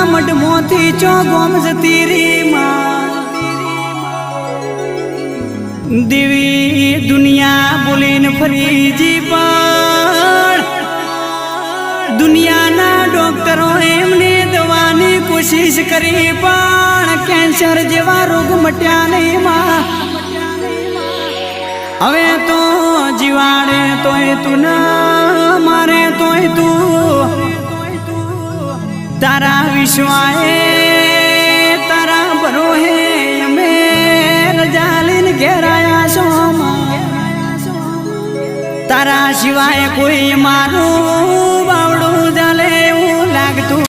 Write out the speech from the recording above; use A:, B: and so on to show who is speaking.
A: મઢમોથી ચો ગોમ જતી રી માં દેવી દુનિયા બોલીને ફરીજી પણ દુનિયાના ડોક્ટરો એમને દવાની કોશિશ કરી પણ કેન્સર જેવા રોગ મટ્યા નહીં માં હવે તો જીવાડે તોય તું ના મારે તોય તું તારા વિશ્વાએ તારા ભરોહે અમે રજા લઈને ઘેરાયા છો તારા સિવાય કોઈ મારું બાવડું ચાલે એવું લાગતું